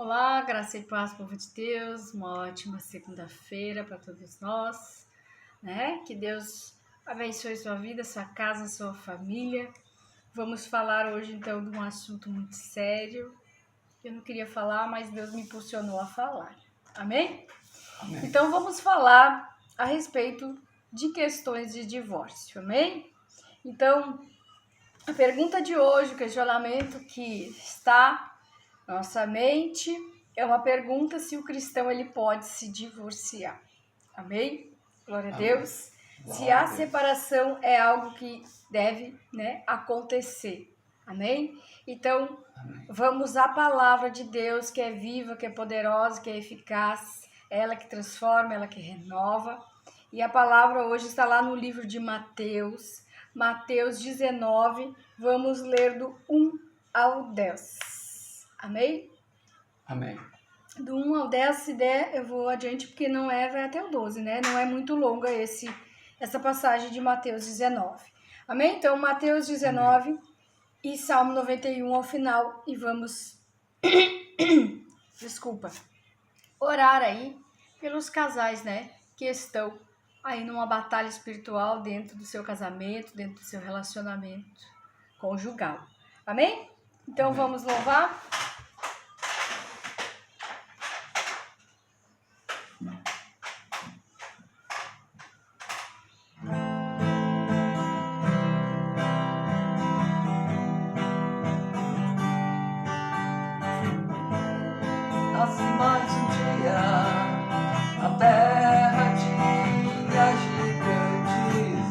Olá, graça e paz, povo de Deus, uma ótima segunda-feira para todos nós, né? Que Deus abençoe sua vida, sua casa, sua família. Vamos falar hoje então de um assunto muito sério. Eu não queria falar, mas Deus me impulsionou a falar. Amém? Amém. Então vamos falar a respeito de questões de divórcio, amém? Então, a pergunta de hoje, o questionamento que está na nossa mente é uma pergunta se o cristão ele pode se divorciar. Amém? Glória a Amém. Deus. Se a separação é algo que deve, acontecer. Amém? Então, Amém. vamos à palavra de Deus, que é viva, que é poderosa, que é eficaz, ela que transforma, ela que renova. E a palavra hoje está lá no livro de Mateus, Mateus 19, vamos ler do 1 ao 10. Amém? Amém. Do 1 ao 10, se der, eu vou adiante, porque não é, vai até o 12, né? Não é muito longa essa passagem de Mateus 19. Amém? Então, Mateus 19 Amém. e Salmo 91 ao final. E vamos, orar aí pelos casais, né? Que estão aí numa batalha espiritual dentro do seu casamento, dentro do seu relacionamento conjugal. Amém? Então, Amém. vamos louvar. Nasce mais um dia, a terra tinha gigantes.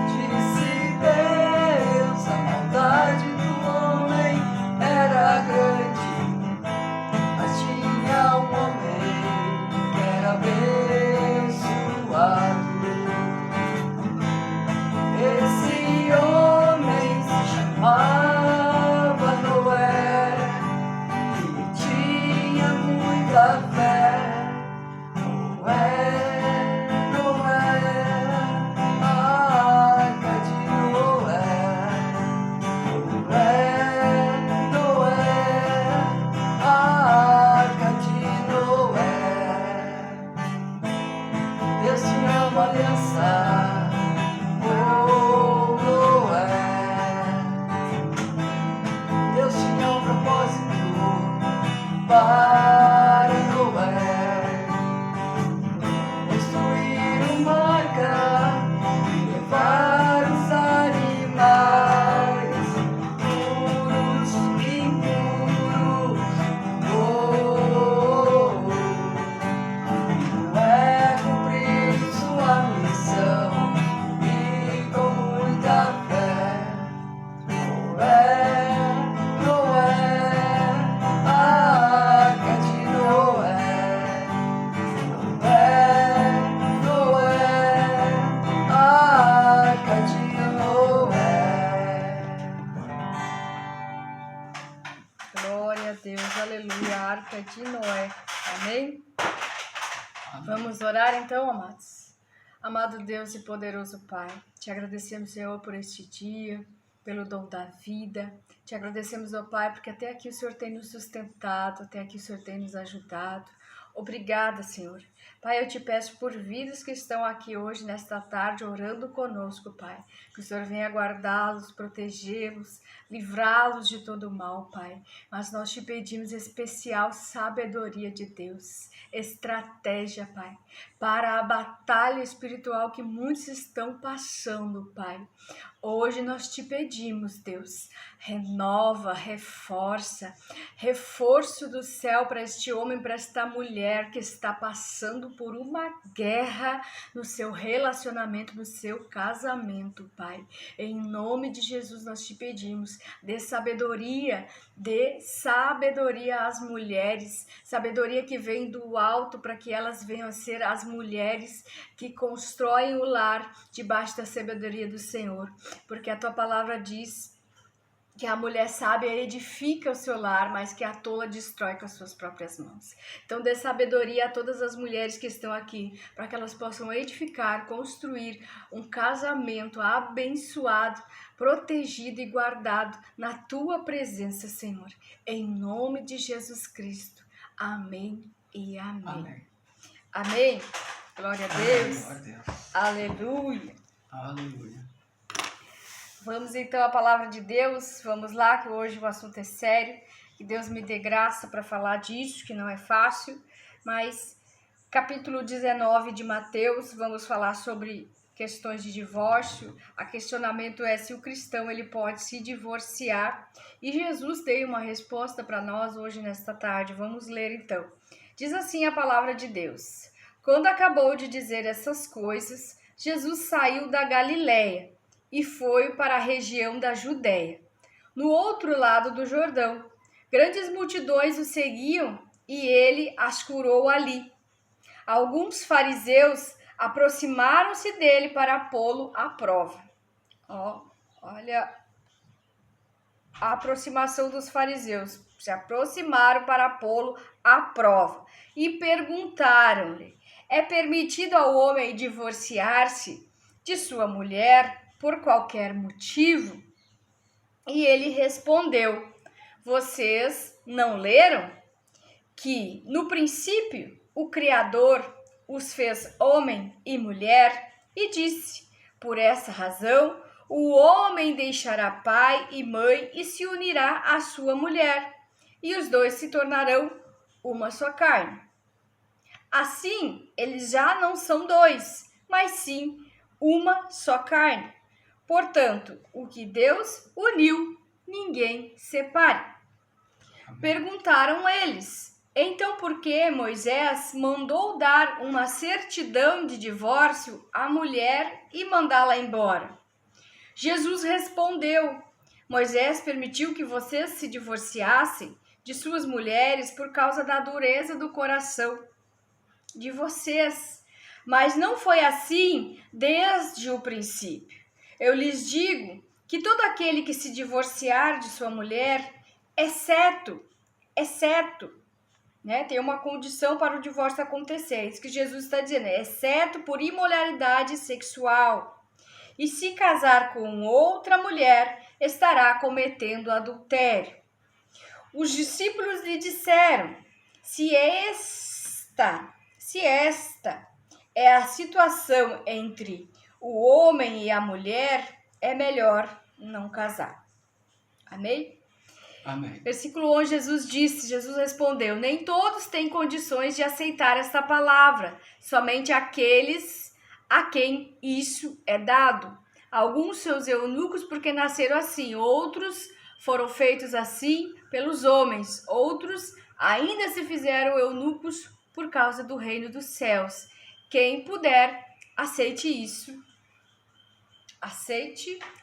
Disse Deus, a maldade do homem era grande, mas tinha um homem que era abençoado. Esse homem se chamava Noé. Tinha muita fé. Noé, a arca de Noé. Noé, a arca de Noé. Deus tinha uma aliança com Noé. Deus tinha um propósito para Noé, construir uma arca e levar os animais puros e impuros. Noé cumpriu sua missão e com muita fé. Glória a Deus, aleluia, a arca de Noé. Amém? Vamos orar então, amados. Amado Deus e poderoso Pai, te agradecemos, Senhor, por este dia, pelo dom da vida. Te agradecemos, ó Pai, porque até aqui o Senhor tem nos sustentado, até aqui o Senhor tem nos ajudado. Obrigada, Senhor. Pai, eu te peço por vidas que estão aqui hoje, nesta tarde, orando conosco, Pai. Que o Senhor venha guardá-los, protegê-los, livrá-los de todo o mal, Pai. Mas nós te pedimos especial sabedoria de Deus, estratégia, Pai, para a batalha espiritual que muitos estão passando, Pai. Hoje nós te pedimos, Deus, renova, reforça, reforço do céu para este homem, para esta mulher que está passando por uma guerra no seu relacionamento, no seu casamento, Pai. Em nome de Jesus nós te pedimos, dê sabedoria às mulheres, sabedoria que vem do alto para que elas venham a ser as mulheres que constroem o lar debaixo da sabedoria do Senhor. Porque a tua palavra diz que a mulher sábia edifica o seu lar, mas que a tola destrói com as suas próprias mãos. Então dê sabedoria a todas as mulheres que estão aqui, para que elas possam edificar, construir um casamento abençoado, protegido e guardado na tua presença, Senhor. Em nome de Jesus Cristo. Amém e amém. Amém. Amém. Glória a Deus. Glória a Deus. Aleluia. Aleluia. Vamos então à palavra de Deus. Vamos lá, que hoje o assunto é sério. Que Deus me dê graça para falar disso, que não é fácil. Mas capítulo 19 de Mateus, vamos falar sobre questões de divórcio. A questionamento é se o cristão ele pode se divorciar. E Jesus deu uma resposta para nós hoje nesta tarde. Vamos ler então. Diz assim a palavra de Deus. Quando acabou de dizer essas coisas, Jesus saiu da Galileia e foi para a região da Judéia. No outro lado do Jordão, grandes multidões o seguiam e ele as curou ali. Alguns fariseus aproximaram-se dele para pô-lo à prova. Olha a aproximação dos fariseus. Se aproximaram para pô-lo à prova e perguntaram-lhe: é permitido ao homem divorciar-se de sua mulher por qualquer motivo? E ele respondeu: vocês não leram que no princípio o Criador os fez homem e mulher e disse: por essa razão o homem deixará pai e mãe e se unirá à sua mulher, e os dois se tornarão uma só carne. Assim, eles já não são dois, mas sim uma só carne. Portanto, o que Deus uniu, ninguém separe. Perguntaram eles: então por que Moisés mandou dar uma certidão de divórcio à mulher e mandá-la embora? Jesus respondeu: Moisés permitiu que vocês se divorciassem de suas mulheres por causa da dureza do coração de vocês, mas não foi assim desde o princípio. Eu lhes digo que todo aquele que se divorciar de sua mulher, exceto, tem uma condição para o divórcio acontecer, é isso que Jesus está dizendo, exceto por imoralidade sexual, e se casar com outra mulher, estará cometendo adultério. Os discípulos lhe disseram: se esta é a situação entre o homem e a mulher, é melhor não casar. Amém? Amém. Versículo 11, Jesus respondeu: nem todos têm condições de aceitar esta palavra, somente aqueles a quem isso é dado. Alguns seus eunucos porque nasceram assim, outros foram feitos assim pelos homens, outros ainda se fizeram eunucos por causa do reino dos céus. Quem puder, aceite isso.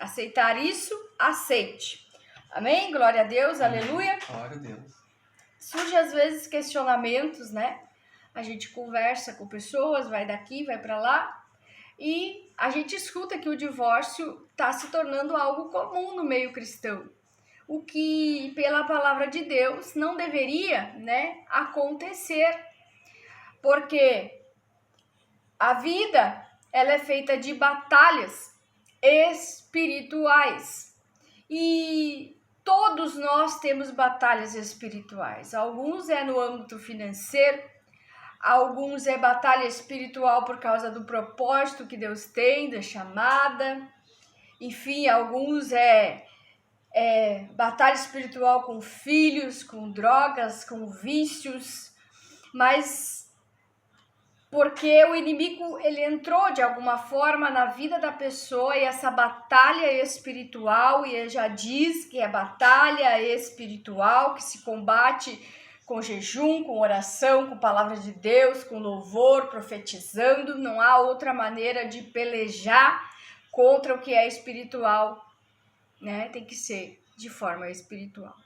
Aceitar isso, aceite. Amém? Glória a Deus, aleluia. Glória a Deus. Surge às vezes questionamentos, né? A gente conversa com pessoas, vai daqui, vai para lá, e a gente escuta que o divórcio está se tornando algo comum no meio cristão. O que, pela palavra de Deus, não deveria, acontecer. Porque a vida, ela é feita de batalhas espirituais. E todos nós temos batalhas espirituais. Alguns é no âmbito financeiro, alguns é batalha espiritual por causa do propósito que Deus tem, da chamada. Enfim, alguns é batalha espiritual com filhos, com drogas, com vícios. Mas porque o inimigo ele entrou de alguma forma na vida da pessoa, e essa batalha espiritual, e ele já diz que é batalha espiritual, que se combate com jejum, com oração, com palavra de Deus, com louvor, profetizando. Não há outra maneira de pelejar contra o que é espiritual, tem que ser de forma espiritual.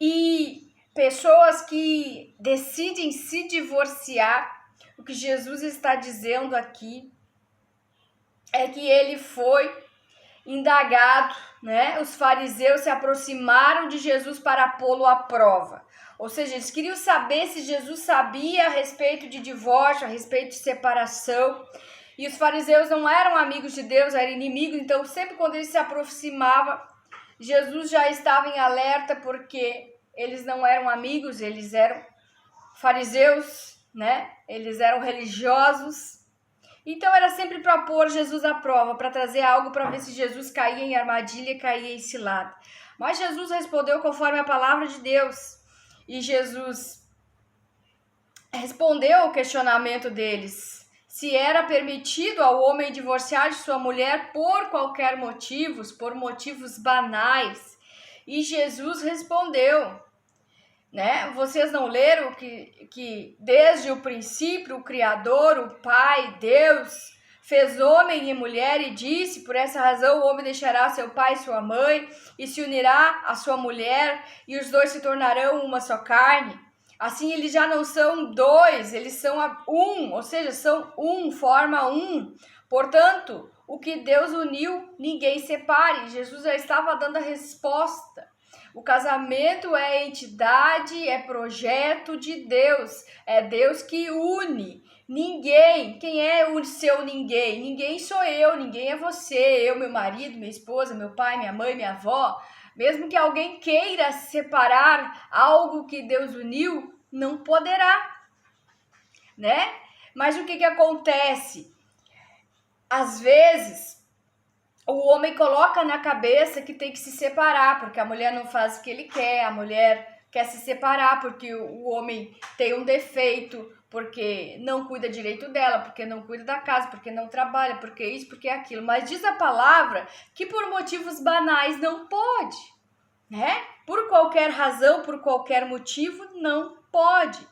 E pessoas que decidem se divorciar, o que Jesus está dizendo aqui é que ele foi indagado, né? Os fariseus se aproximaram de Jesus para pô-lo à prova. Ou seja, eles queriam saber se Jesus sabia a respeito de divórcio, a respeito de separação. E os fariseus não eram amigos de Deus, eram inimigos. Então, sempre quando ele se aproximava, Jesus já estava em alerta, porque eles não eram amigos, eles eram fariseus, né? Eles eram religiosos. Então, era sempre para pôr Jesus à prova, para trazer algo para ver se Jesus caía em armadilha, caía em cilada. Mas Jesus respondeu conforme a palavra de Deus. E Jesus respondeu ao questionamento deles, se era permitido ao homem divorciar de sua mulher por qualquer motivo, por motivos banais. E Jesus respondeu, né? Vocês não leram que desde o princípio o Criador, o Pai, Deus, fez homem e mulher e disse, por essa razão o homem deixará seu pai e sua mãe e se unirá à sua mulher e os dois se tornarão uma só carne. Assim eles já não são dois, eles são um, ou seja, são um, forma um. Portanto, o que Deus uniu, ninguém separe. Jesus já estava dando a resposta. O casamento é entidade, é projeto de Deus. É Deus que une. Ninguém. Quem é o seu ninguém? Ninguém sou eu, ninguém é você. Eu, meu marido, minha esposa, meu pai, minha mãe, minha avó. Mesmo que alguém queira separar algo que Deus uniu, não poderá, né? Mas o que acontece? Às vezes, o homem coloca na cabeça que tem que se separar, porque a mulher não faz o que ele quer, a mulher quer se separar porque o homem tem um defeito, porque não cuida direito dela, porque não cuida da casa, porque não trabalha, porque isso, porque aquilo. Mas diz a palavra que por motivos banais não pode, né? Por qualquer razão, por qualquer motivo, não pode.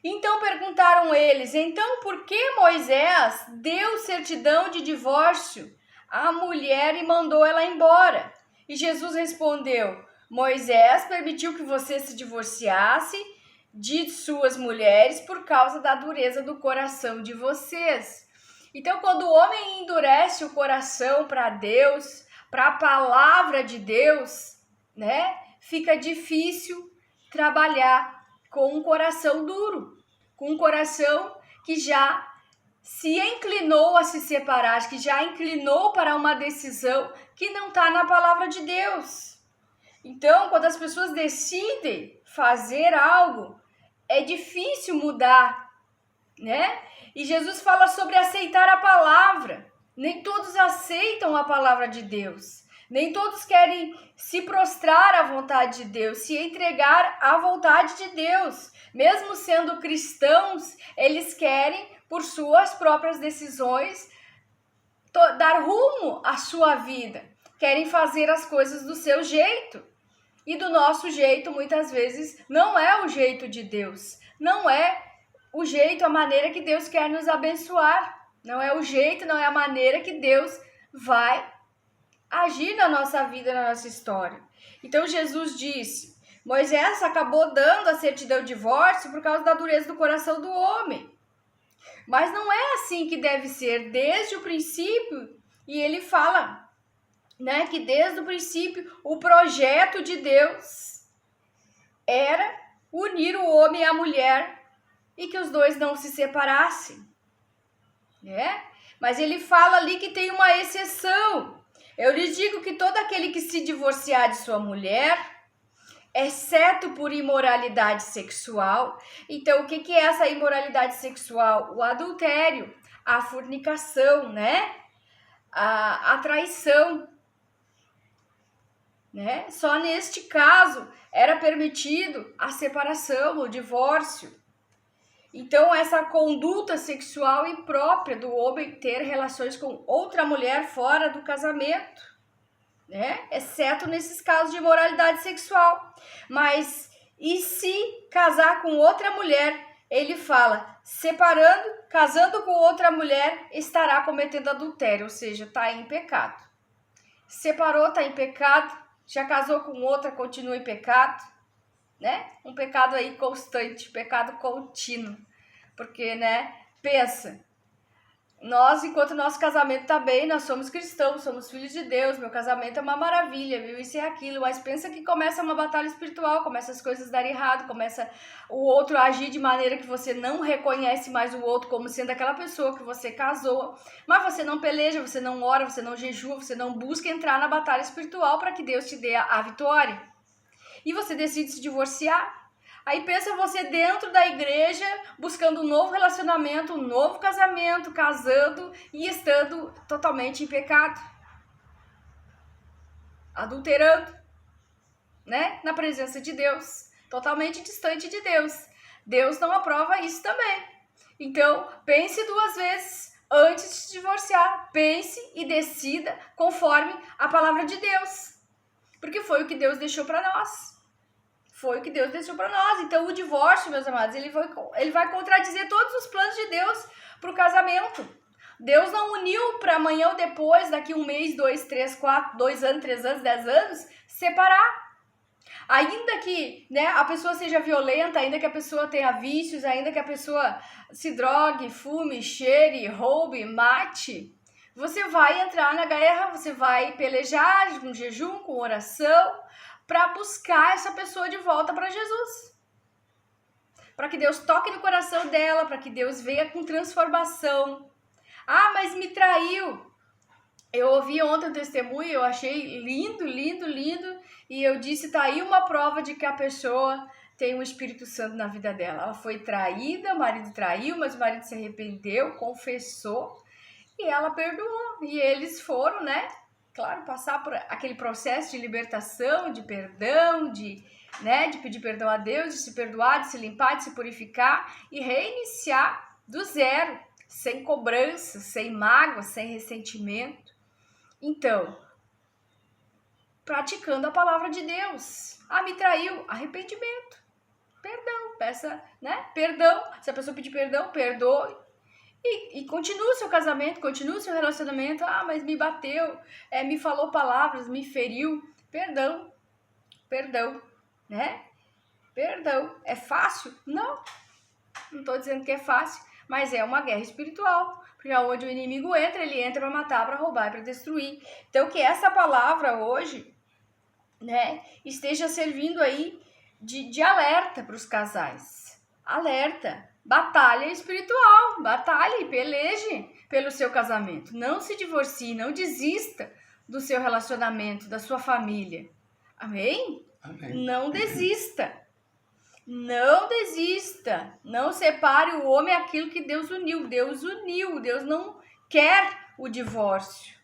Então perguntaram eles, então por que Moisés deu certidão de divórcio à mulher e mandou ela embora? E Jesus respondeu, Moisés permitiu que você se divorciasse de suas mulheres por causa da dureza do coração de vocês. Então, quando o homem endurece o coração para Deus, para a palavra de Deus, né, fica difícil trabalhar com um coração duro, com um coração que já se inclinou a se separar, que já inclinou para uma decisão que não está na palavra de Deus. Então, quando as pessoas decidem fazer algo, é difícil mudar, né? E Jesus fala sobre aceitar a palavra. Nem todos aceitam a palavra de Deus. Nem todos querem se prostrar à vontade de Deus, se entregar à vontade de Deus. Mesmo sendo cristãos, eles querem, por suas próprias decisões, dar rumo à sua vida. Querem fazer as coisas do seu jeito. E do nosso jeito, muitas vezes, não é o jeito de Deus. Não é o jeito, a maneira que Deus quer nos abençoar. Não é o jeito, não é a maneira que Deus vai agir na nossa vida, na nossa história. Então Jesus disse, Moisés acabou dando a certidão de divórcio por causa da dureza do coração do homem. Mas não é assim que deve ser desde o princípio. E ele fala, né, que desde o princípio o projeto de Deus era unir o homem e a mulher e que os dois não se separassem, né? Mas ele fala ali que tem uma exceção. Eu lhes digo que todo aquele que se divorciar de sua mulher, exceto por imoralidade sexual. Então, o que é essa imoralidade sexual? O adultério, a fornicação, né? A traição, né? Só neste caso era permitido a separação, o divórcio. Então, essa conduta sexual imprópria do homem ter relações com outra mulher fora do casamento, né? Exceto nesses casos de imoralidade sexual. Mas, e se casar com outra mulher? Ele fala, casando com outra mulher, estará cometendo adultério, ou seja, está em pecado. Separou, está em pecado. Já casou com outra, continua em pecado, né? Um pecado aí constante, pecado contínuo. Porque, né, pensa, Nós, enquanto nosso casamento tá bem, nós somos cristãos, somos filhos de Deus, meu casamento é uma maravilha, viu? Isso e aquilo, mas pensa que começa uma batalha espiritual, começa as coisas a dar errado, começa o outro a agir de maneira que você não reconhece mais o outro como sendo aquela pessoa que você casou, mas você não peleja, você não ora, você não jejua, você não busca entrar na batalha espiritual para que Deus te dê a vitória. E você decide se divorciar. Aí pensa você dentro da igreja, buscando um novo relacionamento, um novo casamento, casando e estando totalmente em pecado. Adulterando, né? Na presença de Deus. Totalmente distante de Deus. Deus não aprova isso também. Então, pense 2 vezes antes de se divorciar. Pense e decida conforme a palavra de Deus. Porque foi o que Deus deixou para nós. Foi o que Deus deixou para nós. Então, o divórcio, meus amados, ele vai contradizer todos os planos de Deus para o casamento. Deus não uniu para amanhã ou depois, daqui 1 mês, 2, 3, 4, 2 anos, 3 anos, 10 anos, separar. Ainda que, né, a pessoa seja violenta, ainda que a pessoa tenha vícios, ainda que a pessoa se drogue, fume, cheire, roube, mate, você vai entrar na guerra, você vai pelejar com jejum, com oração, para buscar essa pessoa de volta para Jesus. Para que Deus toque no coração dela, para que Deus venha com transformação. Ah, mas me traiu. Eu ouvi ontem um testemunho, eu achei lindo, lindo, lindo, e eu disse, tá aí uma prova de que a pessoa tem o Espírito Santo na vida dela. Ela foi traída, o marido traiu, mas o marido se arrependeu, confessou, e ela perdoou. E eles foram, né? Claro, passar por aquele processo de libertação, de perdão, de pedir perdão a Deus, de se perdoar, de se limpar, de se purificar e reiniciar do zero, sem cobrança, sem mágoa, sem ressentimento. Então, praticando a palavra de Deus. Ah, me traiu, arrependimento, perdão, peça, né? Perdão, se a pessoa pedir perdão, perdoe. E continua o seu casamento, continua o seu relacionamento. Ah, mas me bateu, me falou palavras, me feriu. Perdão, né? Perdão. É fácil? Não estou dizendo que é fácil, mas é uma guerra espiritual. Porque onde o inimigo entra, ele entra para matar, para roubar e para destruir. Então, que essa palavra hoje, né, esteja servindo aí de alerta para os casais. Alerta. Batalha espiritual, batalhe, peleje pelo seu casamento. Não se divorcie, não desista do seu relacionamento, da sua família. Amém? Amém. Não desista. Não desista. Não separe o homem aquilo que Deus uniu. Deus uniu. Deus não quer o divórcio.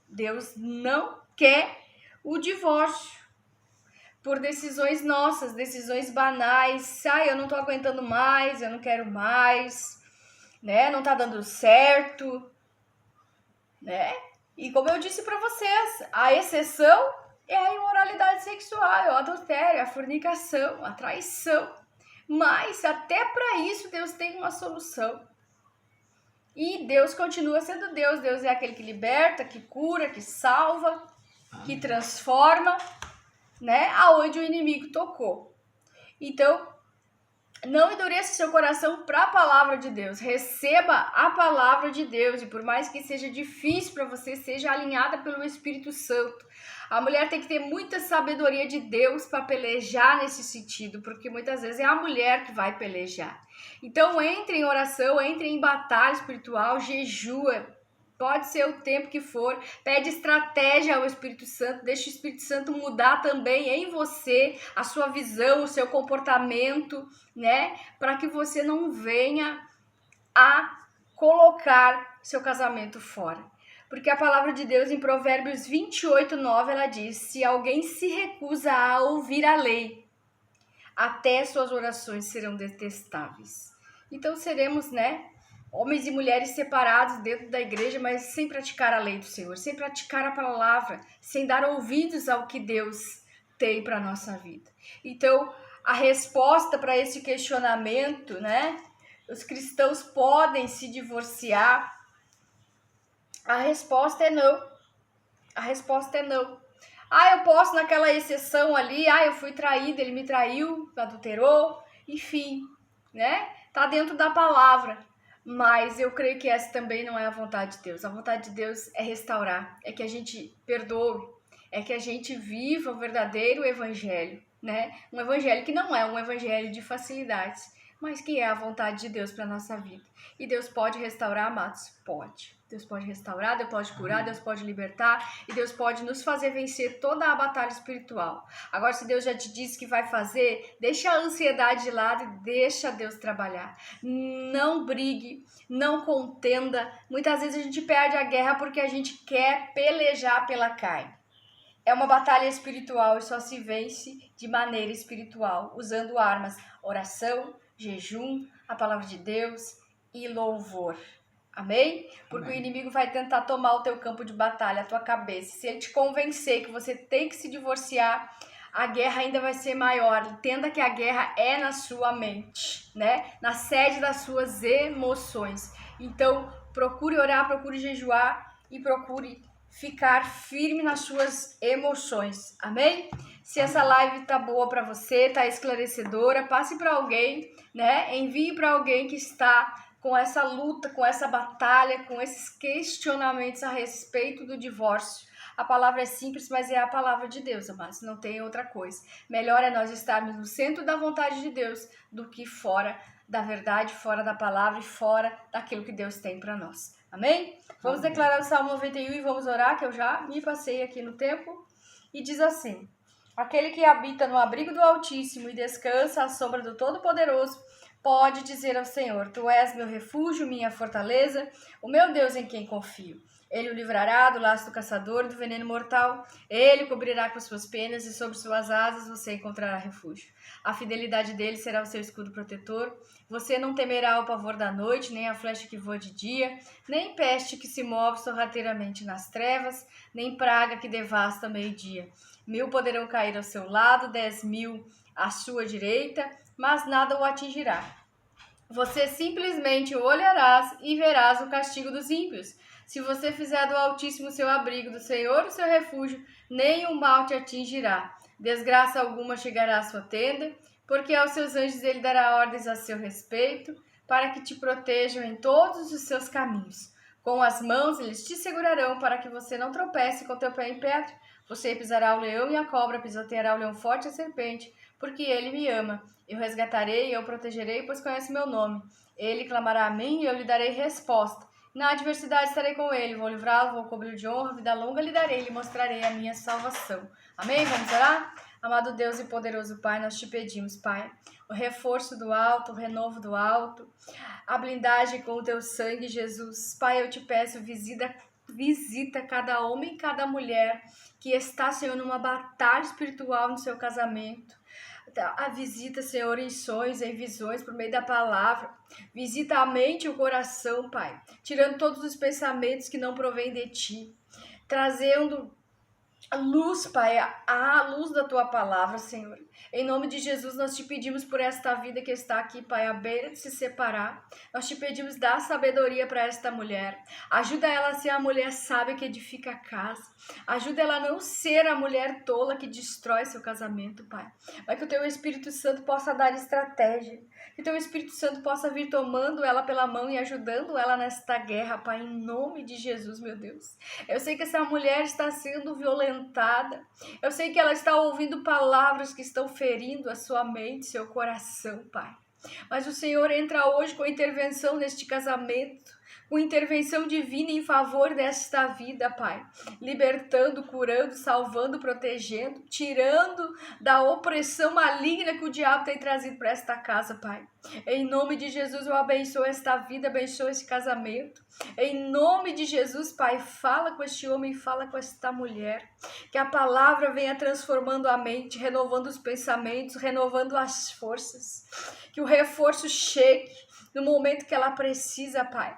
Deus não quer o divórcio. Por decisões nossas, decisões banais. Ah, eu não tô aguentando mais, eu não quero mais, né? Não tá dando certo, né? E como eu disse para vocês, a exceção é a imoralidade sexual, é o adultério, a fornicação, a traição. Mas até para isso Deus tem uma solução. E Deus continua sendo Deus. Deus é aquele que liberta, que cura, que salva, que transforma, né, aonde o inimigo tocou. Então, não endureça seu coração para a palavra de Deus. Receba a palavra de Deus e por mais que seja difícil para você, seja alinhada pelo Espírito Santo. A mulher tem que ter muita sabedoria de Deus para pelejar nesse sentido, porque muitas vezes é a mulher que vai pelejar. Então, entre em oração, entre em batalha espiritual, jejua. Pode ser o tempo que for, pede estratégia ao Espírito Santo, deixa o Espírito Santo mudar também em você, a sua visão, o seu comportamento, né? Para que você não venha a colocar seu casamento fora. Porque a palavra de Deus em Provérbios 28:9, ela diz, se alguém se recusa a ouvir a lei, até suas orações serão detestáveis. Então seremos, né? Homens e mulheres separados dentro da igreja, mas sem praticar a lei do Senhor, sem praticar a palavra, sem dar ouvidos ao que Deus tem para a nossa vida. Então, a resposta para esse questionamento, né? Os cristãos podem se divorciar? A resposta é não. A resposta é não. Ah, eu posso naquela exceção ali, eu fui traída, ele me traiu, adulterou, enfim, né? Tá dentro da palavra. Mas eu creio que essa também não é a vontade de Deus. A vontade de Deus é restaurar, é que a gente perdoe, é que a gente viva o verdadeiro evangelho, né? Um evangelho que não é um evangelho de facilidades, mas que é a vontade de Deus para nossa vida. E Deus pode restaurar, amados? Pode. Deus pode restaurar, Deus pode curar, Deus pode libertar e Deus pode nos fazer vencer toda a batalha espiritual. Agora, se Deus já te disse que vai fazer, deixa a ansiedade de lado e deixa Deus trabalhar. Não brigue, não contenda. Muitas vezes a gente perde a guerra porque a gente quer pelejar pela carne. É uma batalha espiritual e só se vence de maneira espiritual, usando armas, oração, jejum, a palavra de Deus e louvor. Amém? Porque Amém. o inimigo vai tentar tomar o teu campo de batalha, a tua cabeça. Se ele te convencer que você tem que se divorciar, a guerra ainda vai ser maior. Entenda que a guerra é na sua mente, né? Na sede das suas emoções. Então, procure orar, procure jejuar e procure ficar firme nas suas emoções. Amém? Se essa live tá boa para você, tá esclarecedora, passe para alguém, né? Envie para alguém que está com essa luta, com essa batalha, com esses questionamentos a respeito do divórcio. A palavra é simples, mas é a palavra de Deus, amados, não tem outra coisa. Melhor é nós estarmos no centro da vontade de Deus do que fora da verdade, fora da palavra e fora daquilo que Deus tem para nós. Amém? Vamos Amém. declarar o Salmo 91 e vamos orar, que eu já me passei aqui no tempo. E diz assim: aquele que habita no abrigo do Altíssimo e descansa à sombra do Todo-Poderoso, pode dizer ao Senhor: Tu és meu refúgio, minha fortaleza, o meu Deus em quem confio. Ele o livrará do laço do caçador e do veneno mortal. Ele o cobrirá com suas penas e sobre suas asas você encontrará refúgio. A fidelidade dele será o seu escudo protetor. Você não temerá o pavor da noite, nem a flecha que voa de dia, nem peste que se move sorrateiramente nas trevas, nem praga que devasta ao meio-dia. 1000 poderão cair ao seu lado, 10.000 à sua direita, mas nada o atingirá. Você simplesmente olharás e verás o castigo dos ímpios. Se você fizer do Altíssimo seu abrigo, do Senhor o seu refúgio, nenhum mal te atingirá. Desgraça alguma chegará à sua tenda, porque aos seus anjos ele dará ordens a seu respeito, para que te protejam em todos os seus caminhos. Com as mãos eles te segurarão, para que você não tropece com teu pé em pedra. Você pisará o leão e a cobra, pisoteará o leão forte e a serpente, porque ele me ama. Eu resgatarei e eu protegerei, pois conhece meu nome. Ele clamará a mim e eu lhe darei resposta. Na adversidade estarei com ele, vou livrá-lo, vou cobri-lo de honra, vida longa lhe darei, lhe mostrarei a minha salvação. Amém? Vamos orar? Amado Deus e poderoso Pai, nós te pedimos, Pai, o reforço do alto, o renovo do alto, a blindagem com o teu sangue, Jesus. Pai, eu te peço, visita cada homem e cada mulher que está, Senhor, numa batalha espiritual no seu casamento. A visita, Senhor, em sonhos, em visões, por meio da palavra. Visita a mente e o coração, Pai, tirando todos os pensamentos que não provêm de Ti, trazendo a luz, Pai, a luz da Tua palavra, Senhor. Em nome de Jesus, nós te pedimos por esta vida que está aqui, Pai, à beira de se separar. Nós te pedimos, dá sabedoria para esta mulher. Ajuda ela a ser a mulher sábia que edifica a casa. Ajuda ela a não ser a mulher tola que destrói seu casamento, Pai. Mas que o Teu Espírito Santo possa dar estratégia. Que o Teu Espírito Santo possa vir tomando ela pela mão e ajudando ela nesta guerra, Pai, em nome de Jesus, meu Deus. Eu sei que essa mulher está sendo violentada. Eu sei que ela está ouvindo palavras que estão ferindo a sua mente, seu coração, Pai. Mas o Senhor entra hoje com intervenção neste casamento, com intervenção divina em favor desta vida, Pai. Libertando, curando, salvando, protegendo, tirando da opressão maligna que o diabo tem trazido para esta casa, Pai. Em nome de Jesus, eu abençoo esta vida, abençoo esse casamento. Em nome de Jesus, Pai, fala com este homem, fala com esta mulher. Que a palavra venha transformando a mente, renovando os pensamentos, renovando as forças. Que o reforço chegue no momento que ela precisa, Pai.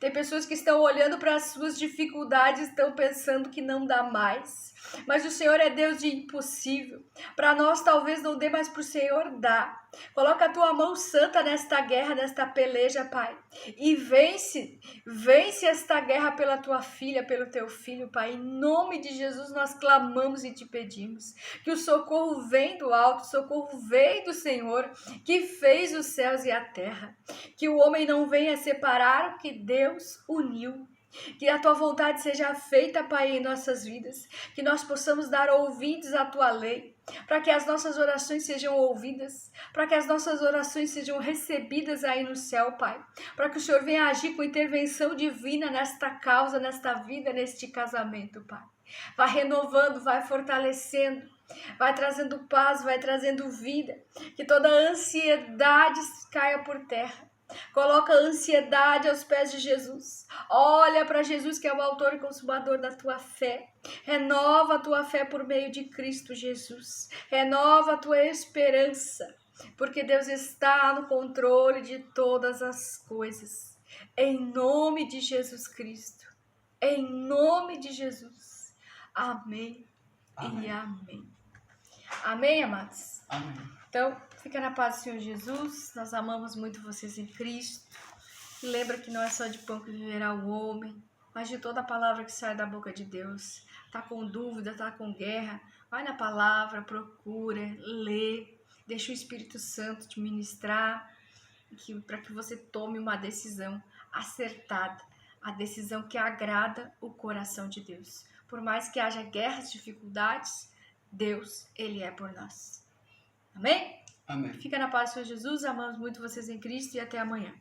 Tem pessoas que estão olhando para as suas dificuldades, estão pensando que não dá mais. Mas o Senhor é Deus de impossível. Para nós talvez não dê, mas para o Senhor dá. Coloca a tua mão santa nesta guerra, nesta peleja, Pai. E vence esta guerra pela tua filha, pelo teu filho, Pai. Em nome de Jesus nós clamamos e te pedimos que o socorro vem do alto, o socorro vem do Senhor, que fez os céus e a terra. Que o homem não venha separar o que Deus uniu. Que a tua vontade seja feita, Pai, em nossas vidas. Que nós possamos dar ouvidos à tua lei, para que as nossas orações sejam ouvidas, para que as nossas orações sejam recebidas aí no céu, Pai. Para que o Senhor venha agir com intervenção divina nesta causa, nesta vida, neste casamento, Pai. Vai renovando, vai fortalecendo, vai trazendo paz, vai trazendo vida. Que toda ansiedade caia por terra. Coloca a ansiedade aos pés de Jesus. Olha para Jesus, que é o autor e consumador da tua fé. Renova a tua fé por meio de Cristo Jesus. Renova a tua esperança, porque Deus está no controle de todas as coisas. Em nome de Jesus Cristo. Em nome de Jesus. Amém, Amém. e amém. Amém, amados? Amém. Então, fica na paz do Senhor Jesus. Nós amamos muito vocês em Cristo. E lembra que não é só de pão que viverá o homem, mas de toda a palavra que sai da boca de Deus. Tá com dúvida, tá com guerra? Vai na palavra, procura, lê. Deixa o Espírito Santo te ministrar, para que você tome uma decisão acertada. A decisão que agrada o coração de Deus. Por mais que haja guerras, dificuldades, Deus, Ele é por nós. Amém? Amém. Fica na paz do Senhor Jesus, amamos muito vocês em Cristo e até amanhã.